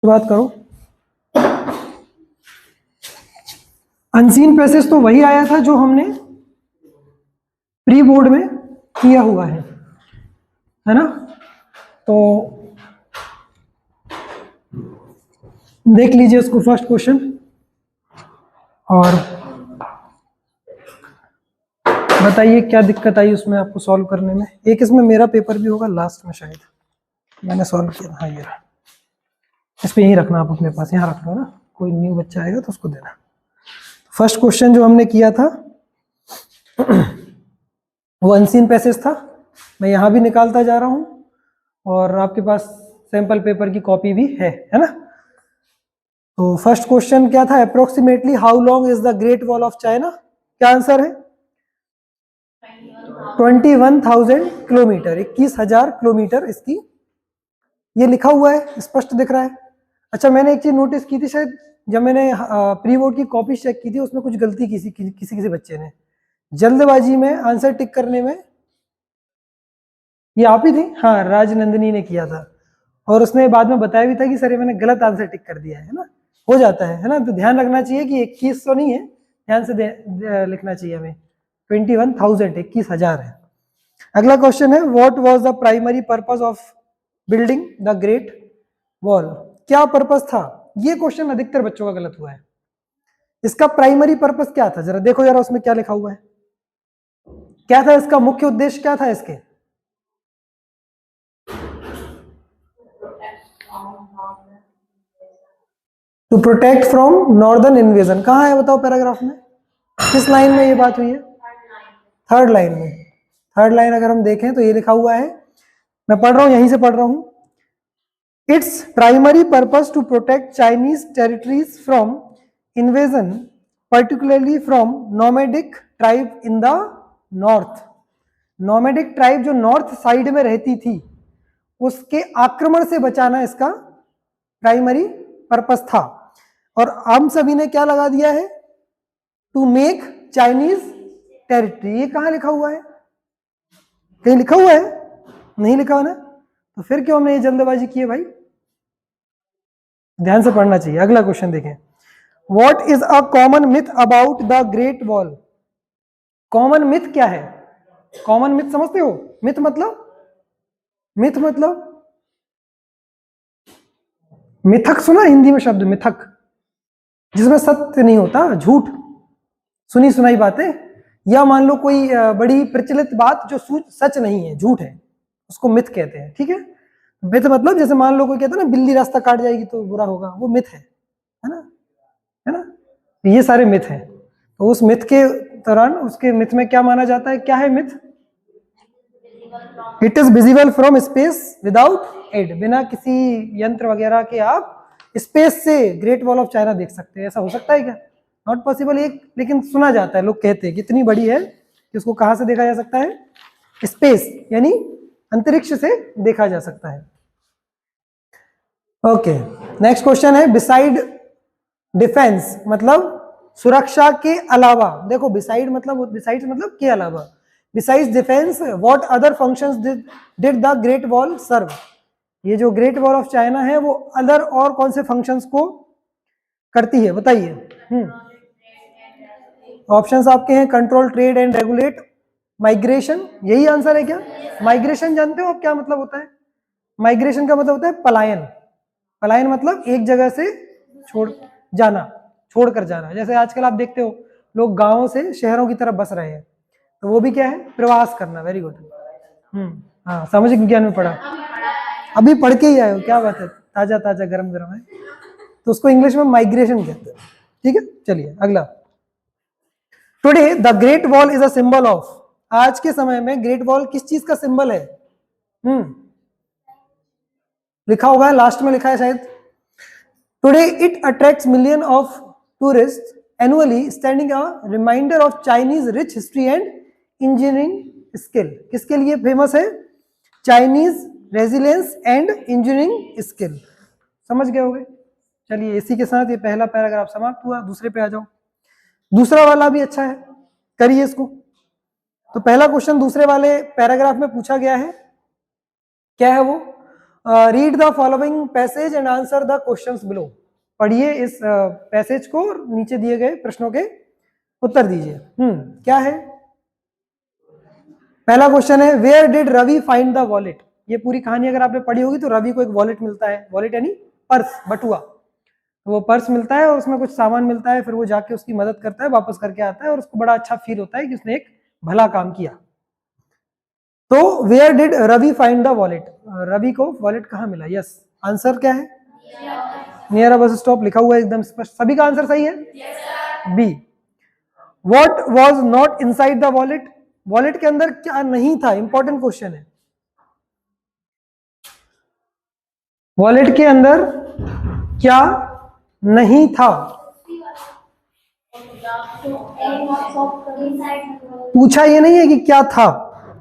बात करो। Unseen passage तो वही आया था जो हमने प्री बोर्ड में किया हुआ है ना। तो देख लीजिए उसको फर्स्ट क्वेश्चन और बताइए क्या दिक्कत आई उसमें आपको सॉल्व करने में। एक इसमें मेरा पेपर भी होगा लास्ट में, शायद मैंने सॉल्व किया। हाँ ये रहा, इस पे यहीं रखना आप अपने पास, यहाँ रख लो ना, कोई न्यू बच्चा आएगा तो उसको देना। फर्स्ट क्वेश्चन जो हमने किया था वो अनसीन पैसेज था। मैं यहाँ भी निकालता जा रहा हूँ और आपके पास सैंपल पेपर की कॉपी भी है ना। तो फर्स्ट क्वेश्चन क्या था, approximately how long is the great wall of China. क्या आंसर है? 21,000 किलोमीटर, 21,000 किलोमीटर इसकी, ये लिखा हुआ है, स्पष्ट दिख रहा है। अच्छा, मैंने एक चीज नोटिस की थी, शायद जब मैंने प्री बोर्ड की कॉपी चेक की थी उसमें कुछ गलती किसी बच्चे ने जल्दबाजी में आंसर टिक करने में। ये आप ही थी? हाँ, राजनंदिनी ने किया था और उसने बाद में बताया भी था कि सर ये मैंने गलत आंसर टिक कर दिया है ना। हो जाता है ना, तो ध्यान रखना चाहिए कि 21 तो नहीं है, ध्यान से लिखना चाहिए हमें। 21,000, 21,000 है। अगला क्वेश्चन है, what was the primary purpose of building the great wall. क्या पर्पस था? ये क्वेश्चन अधिकतर बच्चों का गलत हुआ है। इसका प्राइमरी पर्पस क्या था, जरा देखो जरा उसमें क्या लिखा हुआ है। क्या था इसका मुख्य उद्देश्य, क्या था इसके? To protect from northern invasion. कहाँ है बताओ पैराग्राफ में, किस लाइन में ये बात हुई है? थर्ड लाइन में। थर्ड लाइन अगर हम देखें तो ये लिखा हुआ है, मैं पढ़ रहा हूं, यहीं से पढ़ रहा हूं। Its primary purpose to protect Chinese territories from invasion, particularly from nomadic tribe in the north. Nomadic tribe जो नॉर्थ साइड में रहती थी उसके आक्रमण से बचाना इसका प्राइमरी पर्पस था। और हम सभी ने क्या लगा दिया है, टू मेक चाइनीज टेरिटरी। ये कहां लिखा हुआ है? कहीं लिखा हुआ है? नहीं लिखा हुआ ना, तो फिर क्यों हमने ये जल्दबाजी की है भाई? ध्यान से पढ़ना चाहिए। अगला क्वेश्चन देखें, what is a common myth about the great wall. Common myth क्या है? कॉमन मिथ समझते हो? मिथ मतलब, मिथ मतलब मिथक, सुना हिंदी में शब्द मिथक, जिसमें सत्य नहीं होता, झूठ, सुनी सुनाई बातें, या मान लो कोई बड़ी प्रचलित बात जो सच नहीं है, झूठ है, उसको मिथ कहते हैं। ठीक है, मिथ मतलब जैसे मान लो कोई कहता है ना बिल्ली रास्ता काट जाएगी तो बुरा होगा, वो मिथ है ना, है ना। ये सारे मिथ हैं। तो उस मिथ के दौरान उसके मिथ में क्या माना जाता है, क्या है myth? It is visible from space without aid. बिना किसी यंत्र वगैरह के आप स्पेस से ग्रेट वॉल ऑफ चाइना देख सकते हैं। ऐसा हो सकता है क्या? Not possible. एक लेकिन सुना जाता है, लोग कहते हैं कि इतनी बड़ी है कि उसको कहां से देखा जा सकता है? स्पेस यानी अंतरिक्ष से देखा जा सकता है। ओके, नेक्स्ट क्वेश्चन है, बिसाइड डिफेंस मतलब सुरक्षा के अलावा। देखो बिसाइड मतलब के अलावा। Besides defence what other functions did the great wall serve. ये जो ग्रेट वॉल ऑफ चाइना है वो अदर और कौन से फंक्शंस को करती है, बताइए। ऑप्शंस आपके हैं, control trade and regulate, migration. यही आंसर है क्या? माइग्रेशन जानते हो आप क्या मतलब होता है? माइग्रेशन का मतलब होता है पलायन। पलायन मतलब एक जगह से छोड़कर जाना। जैसे आजकल आप देखते हो लोग गांवों से शहरों की तरफ बस रहे हैं, तो वो भी क्या है? प्रवास करना। Very good. हाँ, सामाजिक विज्ञान में पढ़ा, अभी पढ़ के ही आए हो, क्या बात है, ताजा ताजा गरम गरम है। तो उसको इंग्लिश में माइग्रेशन कहते हैं। ठीक है, चलिए अगला। Today the great wall is a symbol of. आज के समय में ग्रेट वॉल किस चीज का सिंबल है? लिखा होगा, लास्ट में लिखा है शायद। Today it attracts million of tourist annually, standing a reminder of Chinese rich history and engineering skill. किसके लिए फेमस है? Chinese resilience and engineering skill. समझ गए होंगे। चलिए इसी के साथ ये पहला पैराग्राफ समाप्त हुआ। दूसरे पे आ जाओ। दूसरा वाला भी अच्छा है, करिए इसको। तो पहला क्वेश्चन दूसरे वाले पैराग्राफ में पूछा गया है, क्या है वो? Read the following passage and answer the questions below. पढ़िए इस पैसेज को, नीचे दिए गए प्रश्नों के उत्तर दीजिए। क्या है? पहला क्वेश्चन है, where did Ravi find the wallet. ये पूरी कहानी अगर आपने पढ़ी होगी तो रवि को एक वॉलेट मिलता है, वॉलेट यानी पर्स, बटुआ। वो पर्स मिलता है और उसमें कुछ सामान मिलता है, फिर वो जाके उसकी मदद करता है, वापस करके आता है और उसको बड़ा अच्छा फील होता है कि उसने एक भला काम किया। तो where did Ravi find the wallet, Ravi को वॉलेट कहाँ मिला? यस, आंसर क्या है? नियर बस स्टॉप लिखा हुआ है एकदम स्पष्ट। सभी का आंसर सही है? B. What was not inside the wallet, wallet के अंदर क्या नहीं था? इंपॉर्टेंट क्वेश्चन है। वॉलेट के अंदर क्या नहीं था? पूछा ये नहीं है कि क्या था,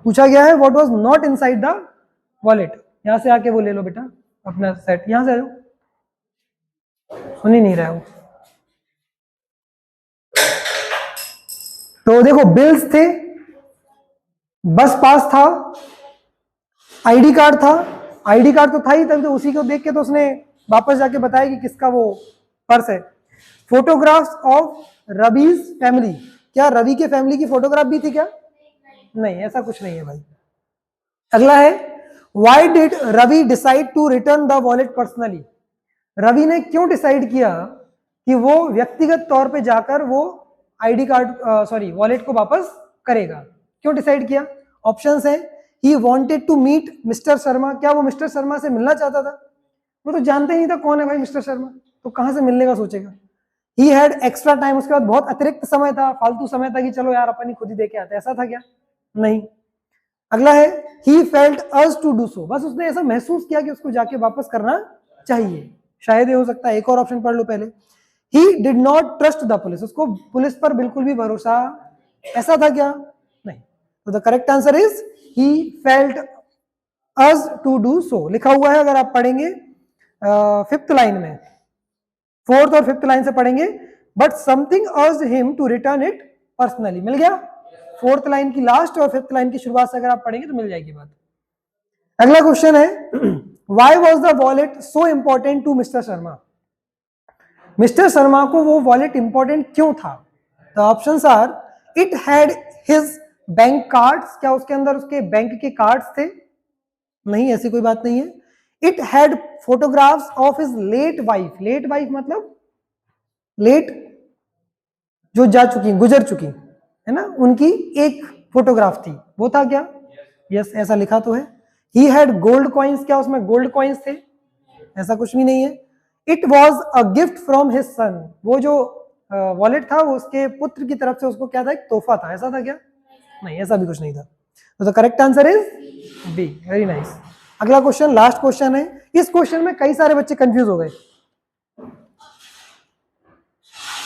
पूछा गया है what was not inside the wallet. यहां से आके वो ले लो बेटा अपना सेट, यहां से आ जाओ, सुन ही नहीं रहे हो। तो देखो, बिल्स थे, बस पास था, आईडी कार्ड था। आईडी कार्ड तो था ही, तभी तो उसी को देख के तो उसने वापस जाके बताया कि किसका वो पर्स है। फोटोग्राफ्स ऑफ रवीज फैमिली, क्या रवि के फैमिली की फोटोग्राफ भी थी क्या? नहीं, ऐसा कुछ नहीं है भाई। अगला है, why did Ravi decide to return the wallet personally. Ravi ने क्यों डिसाइड किया कि वो व्यक्तिगत तौर पे जाकर वो आईडी कार्ड सॉरी वॉलेट को वापस करेगा? क्यों डिसाइड किया? ऑप्शंस है, he wanted to meet mister Sharma, क्या वो मिस्टर शर्मा से मिलना चाहता था? वो तो जानते ही नहीं था कौन है भाई मिस्टर शर्मा, तो कहां से मिलने का सोचेगा। ही हैड एक्स्ट्रा टाइम, उसके बाद बहुत अतिरिक्त समय था, फालतू समय था कि चलो यार अपन ही खुद ही देके आते, ऐसा था क्या? नहीं। अगला है, he felt urge to do so, बस उसने ऐसा महसूस किया कि उसको जाके वापस करना चाहिए, शायद ये हो सकता है। एक और ऑप्शन पढ़ लो पहले, he did not trust the police, उसको पुलिस पर बिल्कुल भी भरोसा, ऐसा था क्या? नहीं। तो the correct answer is he felt urge to do so, लिखा हुआ है अगर आप पढ़ेंगे फिफ्थ लाइन में, फोर्थ और फिफ्थ लाइन से पढ़ेंगे, but something urged him to return it personally, मिल गया। फोर्थ लाइन की लास्ट और फिफ्थ लाइन की शुरुआत से अगर आप पढ़ेंगे तो मिल जाएगी बात। अगला क्वेश्चन है, why was the wallet so important to mister Sharma, mister Sharma को वो वॉलेट इंपॉर्टेंट क्यों था? The options are, it had his bank cards, क्या उसके अंदर उसके बैंक के कार्ड्स थे? नहीं, ऐसी कोई बात नहीं है। It had photographs of his late wife, late wife मतलब लेट जो जा चुकी, गुजर चुकी है ना, उनकी एक फोटोग्राफ थी, वो था क्या? यस, ऐसा लिखा तो है। ही हैड गोल्ड कॉइन्स, क्या उसमें गोल्ड कॉइन्स थे? ऐसा कुछ भी नहीं है। It was a gift from his son, वो जो वॉलेट था वो उसके पुत्र की तरफ से उसको क्या था? एक तोहफा था, ऐसा था क्या? नहीं, ऐसा भी कुछ नहीं था। तो the correct answer is B, very nice. अगला क्वेश्चन, लास्ट क्वेश्चन है। इस क्वेश्चन में कई सारे बच्चे कंफ्यूज हो गए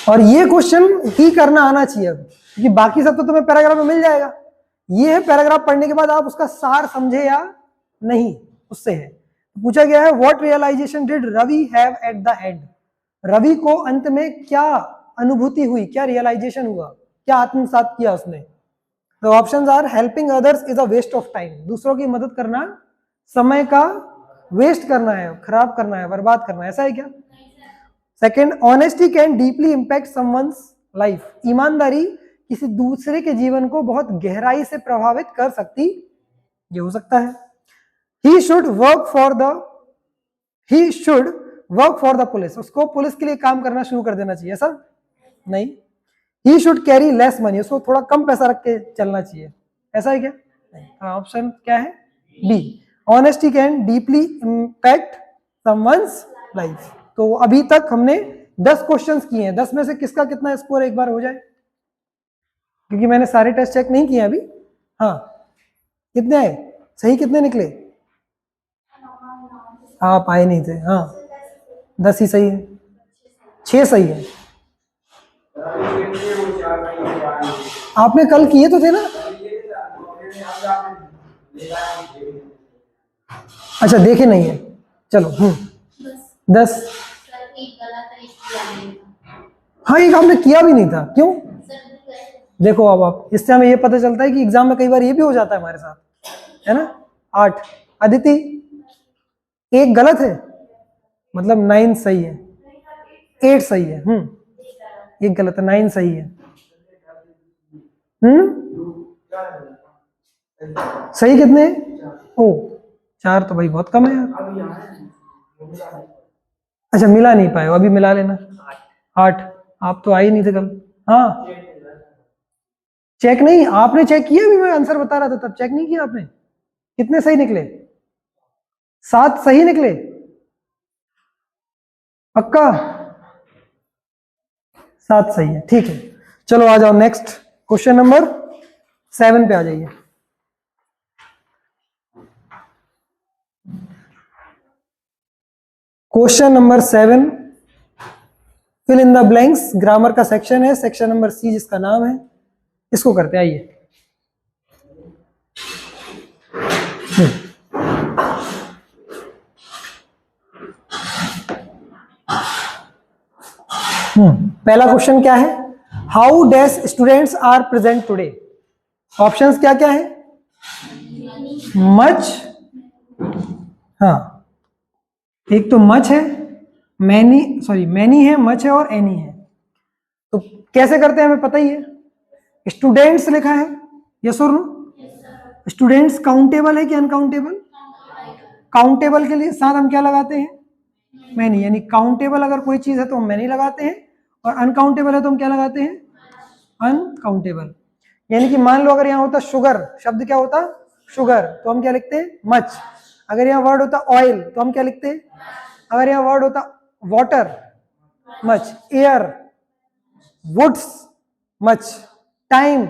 और ये क्वेश्चन ही करना आना चाहिए अब, क्योंकि बाकी सब तो तुम्हें पैराग्राफ में मिल जाएगा। ये है पैराग्राफ पढ़ने के बाद आप उसका सार समझे या नहीं, उससे है। पूछा गया है, what realization did Ravi have at the end, Ravi को अंत में क्या अनुभूति हुई, क्या रियलाइजेशन हुआ, क्या आत्मसात किया उसने? तो options are, helping others is a waste of time, दूसरों की मदद करना समय का वेस्ट करना है, खराब करना है, बर्बाद करना है, ऐसा है क्या? Second, honesty can deeply impact someone's life, ईमानदारी किसी दूसरे के जीवन को बहुत गहराई से प्रभावित कर सकती, ये हो सकता है। He should work for the police, उसको पुलिस के लिए काम करना शुरू कर देना चाहिए, ऐसा? नहीं। He should carry less money, उसको थोड़ा कम पैसा रख के चलना चाहिए, ऐसा है क्या? ऑप्शन क्या है? B, honesty can deeply impact someone's life. तो अभी तक हमने 10 क्वेश्चंस किए हैं, 10 में से किसका कितना स्कोर एक बार हो जाए, क्योंकि मैंने सारे टेस्ट चेक नहीं किए अभी। हाँ, कितने आए, सही कितने निकले? आप आए नहीं थे, हाँ 10 ही सही है, 6 सही है। आपने कल किए तो थे ना? अच्छा, देखे नहीं है, चलो 10। हाँ, एक आपने किया भी नहीं था, क्यों? देखो अब आप, इससे हमें ये पता चलता है कि एग्जाम में कई बार ये भी हो जाता है हमारे साथ, है ना। 8, अदिति एक गलत है, मतलब 9 सही है, 8 सही है। एक गलत है, 9 सही है। सही कितने? ओ 4 तो भाई बहुत कम है यार। अच्छा मिला नहीं पाए, अभी मिला लेना। 8। आप तो आए नहीं थे कल। हाँ चेक नहीं, आपने चेक किया? भी मैं आंसर बता रहा था तब चेक नहीं किया आपने? कितने सही निकले? 7 सही निकले? पक्का? 7 सही है, ठीक है। चलो आ जाओ नेक्स्ट क्वेश्चन नंबर 7 पे आ जाइए। Question number 7, fill in the blanks, grammar का सेक्शन है, सेक्शन नंबर सी जिसका नाम है। इसको करते आइए। पहला क्वेश्चन क्या है? How dash students are present today? Options क्या क्या है? मच, हाँ एक तो मच है, मैनी, सॉरी मैनी है, मच है और एनी है। तो कैसे करते हैं हमें पता ही है। स्टूडेंट्स लिखा है, यस और नो? स्टूडेंट्स काउंटेबल है कि अनकाउंटेबल? काउंटेबल के लिए साथ हम क्या लगाते हैं? मैनी, यानी काउंटेबल अगर कोई चीज है तो हम मैनी लगाते हैं, और अनकाउंटेबल है तो हम क्या लगाते हैं? अनकाउंटेबल। यानी कि मान लो अगर यहाँ होता शुगर, शब्द क्या होता? शुगर, तो हम क्या लिखते हैं? मच। अगर यहाँ वर्ड होता ऑयल तो हम क्या लिखते हैं? अगर यहाँ वर्ड होता water, much. Air, woods, much. Time,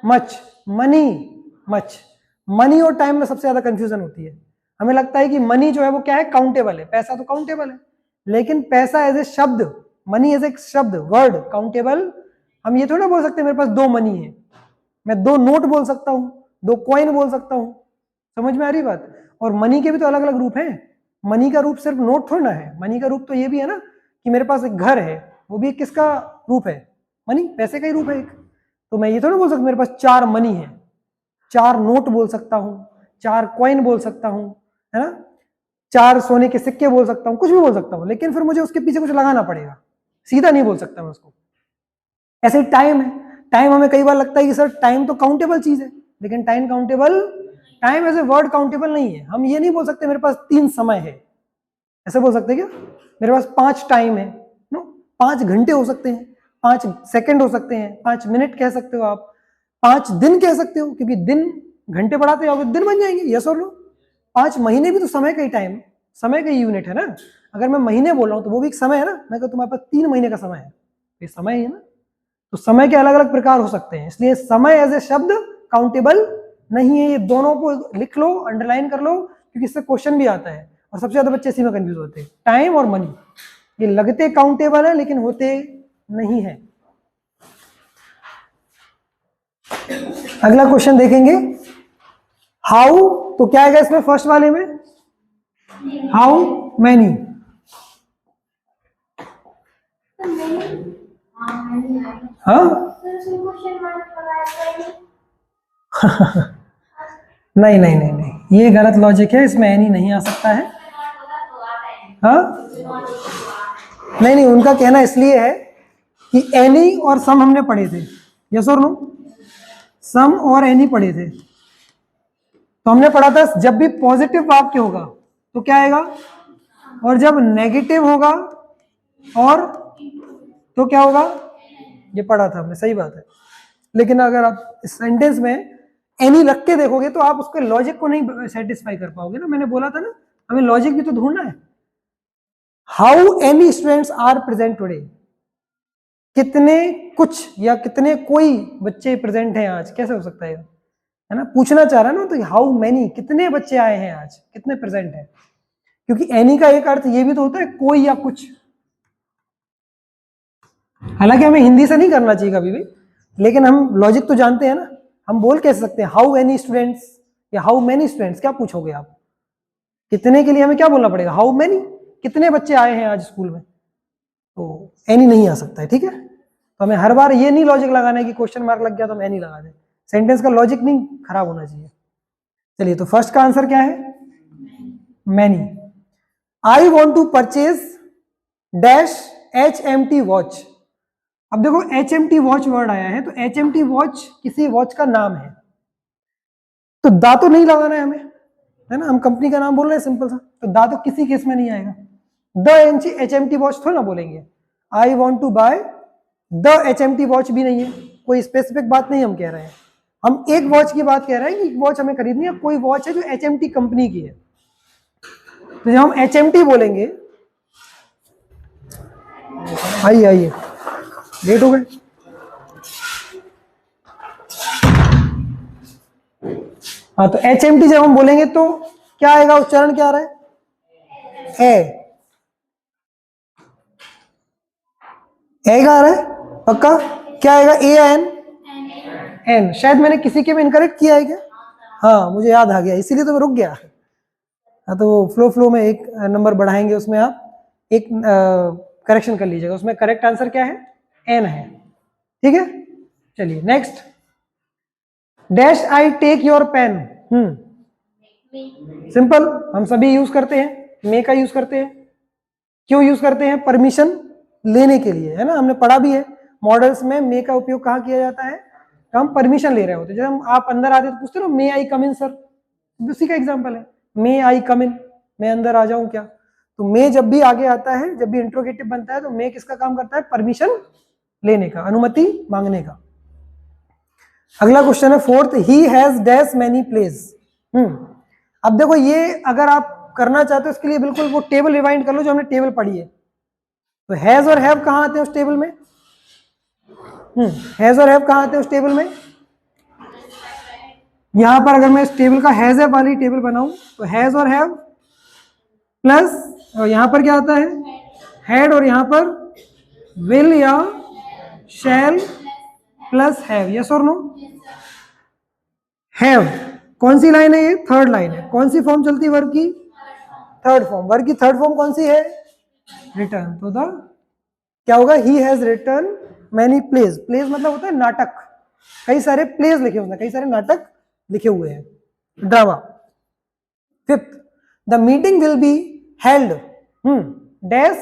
much. Money, much. Money और टाइम में सबसे ज्यादा कंफ्यूजन होती है। हमें लगता है कि मनी जो है वो क्या है? काउंटेबल है, पैसा तो काउंटेबल है, लेकिन पैसा एज ए शब्द, मनी एज ए शब्द, वर्ड काउंटेबल। हम ये थोड़ा बोल सकते मेरे पास 2 मनी है, मैं 2 नोट बोल सकता हूँ, 2 कॉइन बोल सकता हूँ। समझ में आ रही बात? और मनी के भी तो अलग अलग रूप हैं। मनी का रूप सिर्फ नोट थोड़ा ना है, मनी का रूप तो ये भी है ना कि मेरे पास एक घर है, वो भी किसका रूप है? मनी, पैसे का ही रूप है एक। तो मैं ये थोड़ा बोल सकता मेरे पास 4 मनी है, 4 नोट बोल सकता हूँ, 4 कॉइन बोल सकता हूँ, है ना, 4 सोने के सिक्के बोल सकता हूँ, कुछ भी बोल सकता हूँ, लेकिन फिर मुझे उसके पीछे कुछ लगाना पड़ेगा, सीधा नहीं बोल सकता मैं उसको। ऐसे टाइम है, टाइम हमें कई बार लगता है कि सर टाइम तो काउंटेबल चीज है, लेकिन time countable, time as a word countable नहीं है। हम ये नहीं बोल सकते मेरे पास 3 समय है, ऐसे बोल सकते क्या? मेरे पास 5 टाइम है, नो, 5 घंटे हो सकते हैं, 5 सेकंड हो सकते हैं, 5 मिनट कह सकते हो आप, 5 दिन कह सकते हो, क्योंकि दिन घंटे बढ़ाते जाओगे दिन बन जाएंगे, यस और नो? 5 महीने भी तो समय का ही टाइम, समय का यूनिट है ना। अगर मैं महीने बोल रहा हूँ तो वो भी एक समय है ना। मैं कहता तुम्हारे पास 3 महीने का समय है, ये समय ही है ना। तो समय के अलग अलग प्रकार हो सकते हैं, इसलिए समय एज ए शब्द काउंटेबल नहीं है। ये दोनों को लिख लो, अंडरलाइन कर लो, क्योंकि इससे क्वेश्चन भी आता है और सबसे ज्यादा बच्चे इसी में कंफ्यूज होते हैं। टाइम और मनी ये लगते काउंटेबल है लेकिन होते नहीं है। अगला क्वेश्चन देखेंगे, हाउ, तो क्या आएगा इसमें फर्स्ट वाले में? How many. हाँ नहीं नहीं नहीं नहीं, ये गलत लॉजिक है, इसमें एनी नहीं आ सकता है। हाँ नहीं नहीं, उनका कहना इसलिए है कि एनी और सम हमने पढ़े थे, यस और नो? सम और एनी पढ़े थे, तो हमने पढ़ा था जब भी पॉजिटिव वाक्य होगा तो क्या आएगा, और जब नेगेटिव होगा और तो क्या होगा, ये पढ़ा था हमने, सही बात है। लेकिन अगर आप इस सेंटेंस में एनी रख के देखोगे तो आप उसके लॉजिक को नहीं सेटिस्फाई कर पाओगे ना। मैंने बोला था ना, हमें लॉजिक भी तो ढूंढना है। How any students are present today, कितने कुछ या कितने कोई बच्चे प्रेजेंट हैं आज, कैसे हो सकता है ना, पूछना चाह रहा है ना। तो हाउ मैनी, कितने बच्चे आए हैं आज, कितने प्रेजेंट हैं, क्योंकि एनी का एक अर्थ ये भी तो होता है कोई या कुछ। हालांकि हमें हिंदी से नहीं करना चाहिए कभी भी, लेकिन हम लॉजिक तो जानते हैं ना। हम बोल कैसे सकते हैं हाउ एनी स्टूडेंट्स या हाउ मैनी स्टूडेंट्स, क्या पूछोगे आप? कितने के लिए हमें क्या बोलना पड़ेगा? हाउ मैनी, कितने बच्चे आए हैं आज स्कूल में, तो एनी नहीं आ सकता है, ठीक है। तो हमें हर बार ये नहीं लॉजिक लगाना है कि क्वेश्चन मार्क लग गया तो हम एनी लगा दें, सेंटेंस का लॉजिक नहीं खराब होना चाहिए। चलिए, तो फर्स्ट का आंसर क्या है? Many. I want to purchase dash HMT watch. अब देखो HMT वॉच वर्ड आया है, तो HMT वॉच किसी वॉच का नाम है, तो दा तो नहीं लगाना है हमें, है ना, हम कंपनी का नाम बोल रहे हैं सिंपल सा, तो दा तो किसी केस में नहीं आएगा। द HMT वॉच थोड़ा ना बोलेंगे। I want to buy the HMT watch भी नहीं है, कोई स्पेसिफिक बात नहीं हम कह रहे हैं, हम एक वॉच की बात कह रहे हैं कि वॉच हमें खरीदनी है, कोई वॉच है जो HMT कंपनी की है, तो जब हम HMT बोलेंगे, आइए आइए लेट हो गए, हाँ, तो HMT जब हम बोलेंगे तो क्या आएगा, उच्चारण क्या आ रहा है, ए का आ रहा है पक्का, क्या आएगा, ए या एन, एन। शायद मैंने किसी के में इनकरेक्ट किया है क्या, हाँ मुझे याद आ गया, इसीलिए तो मैं रुक गया। हाँ, तो फ्लो फ्लो में एक नंबर बढ़ाएंगे, उसमें आप एक करेक्शन कर लीजिएगा, उसमें करेक्ट आंसर क्या है, एन है, ठीक है। चलिए next, dash I take your pen, simple, हम सभी यूज करते हैं, मे का यूज करते हैं, क्यों यूज करते हैं, परमिशन लेने के लिए, है ना, हमने पढ़ा भी है मॉडल्स में मे का उपयोग कहाँ किया जाता है, तो हम परमिशन ले रहे होते हैं, जब हम आप अंदर आते तो पूछते ना, मे आई कम इन सर, उसी का एग्जांपल है, मे आई कम इन, मैं अंदर आ जाऊं क्या, तो मे जब भी आगे आता है, जब भी इंट्रोगेटिव बनता है, तो मे किसका काम करता है, परमिशन लेने का, अनुमति मांगने का। अगला क्वेश्चन है fourth, he has dash many place. अब देखो ये अगर आप करना चाहते हो इसके लिए बिल्कुल वो टेबल रिवाइंड कर लो जो हमने टेबल पढ़ी है, तो हैज और हैव कहां आते हैं उस टेबल में, हैज और हैव कहां आते हैं उस टेबल में, यहां पर अगर मैं इस टेबल का हैज हैव वाली टेबल बनाऊं, तो हैज और हैव प्लस, और यहां पर क्या आता है, हैड, और यहां पर विल या शैल प्लस हैव, यस और नो, हैव कौन सी लाइन है, ये थर्ड लाइन है, कौन सी फॉर्म चलती है वर्ब की, थर्ड फॉर्म, वर्ब की थर्ड फॉर्म कौन सी है, रिटर्न, तो द क्या होगा, he has return many plays, plays मतलब होता है नाटक, कई सारे प्लेज लिखे हुए हैं, कई सारे नाटक लिखे हुए हैं, drama. Fifth, the meeting will be held dash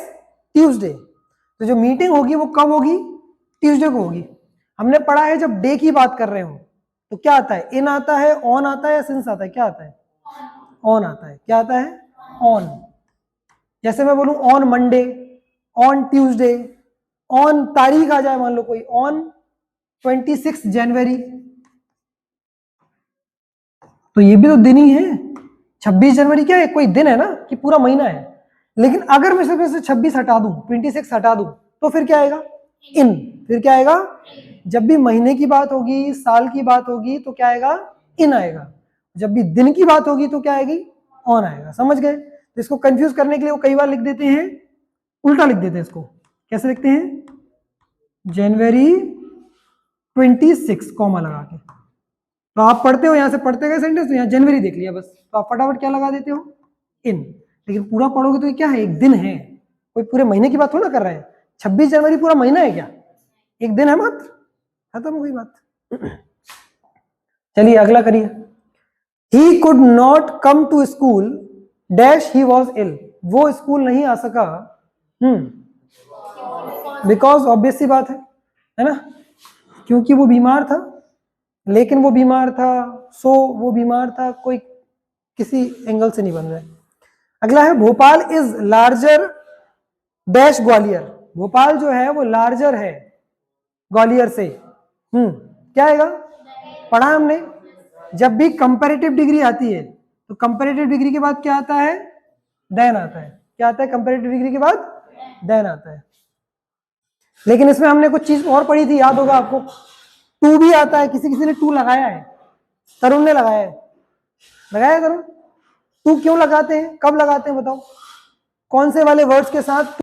Tuesday, तो जो मीटिंग होगी वो कब होगी, ट्यूसडे को होगी। हमने पढ़ा है जब डे की बात कर रहे हो तो क्या आता है, इन आता है, ऑन आता है या सिंस आता है, क्या आता है, ऑन आता है, क्या आता है, ऑन। जैसे मैं बोलूं on Monday, on Tuesday, on तारीख आ जाए मान लो कोई, ऑन 26 जनवरी, तो ये भी तो दिन ही है, 26 जनवरी क्या है, कोई दिन है ना कि पूरा महीना है, लेकिन अगर मैं सिर्फ से 26 हटा दूं, 26 हटा दूं, तो फिर क्या आएगा, इन, फिर क्या आएगा, जब भी महीने की बात होगी, साल की बात होगी, तो क्या आएगा, इन आएगा, जब भी दिन की बात होगी तो क्या आएगी, ऑन आएगा, समझ गए। तो इसको कंफ्यूज करने के लिए वो कई बार लिख देते हैं, उल्टा लिख देते हैं इसको, कैसे लिखते हैं, जनवरी 26 कॉमा लगा के, तो आप पढ़ते हो, यहां से पढ़ते गए सेंटेंस, तो यहाँ जनवरी देख लिया बस, तो आप फटाफट क्या लगा देते हो, इन, लेकिन पूरा पढ़ोगे तो ये क्या है, एक दिन है, कोई पूरे महीने की बात थोड़ा कर रहे हैं, 26 जनवरी पूरा महीना है क्या, एक दिन है मात्र, खत्म हो गई बात। चलिए अगला करिए, he could not come to school dash he was ill, वो स्कूल नहीं आ सका, बिकॉज ऑब्वियस सी बात है ना, क्योंकि वो बीमार था, लेकिन वो बीमार था, सो वो बीमार था, कोई किसी एंगल से नहीं बन रहा है। अगला है, Bhopal is larger dash Gwalior, Bhopal जो है वो लार्जर है ग्वालियर से, क्या आएगा, पढ़ा हमने, जब भी कंपैरेटिव डिग्री आती है तो कंपैरेटिव डिग्री के बाद क्या आता है, देन आता है, क्या आता है, कंपैरेटिव डिग्री के बाद देन आता है। लेकिन इसमें हमने कुछ चीज और पढ़ी थी, याद होगा आपको, टू भी आता है, किसी किसी ने टू लगाया है, तरुण ने लगाया है, लगाया तरुण, टू क्यों लगाते हैं, कब लगाते हैं बताओ, कौन से वाले वर्ड्स के साथ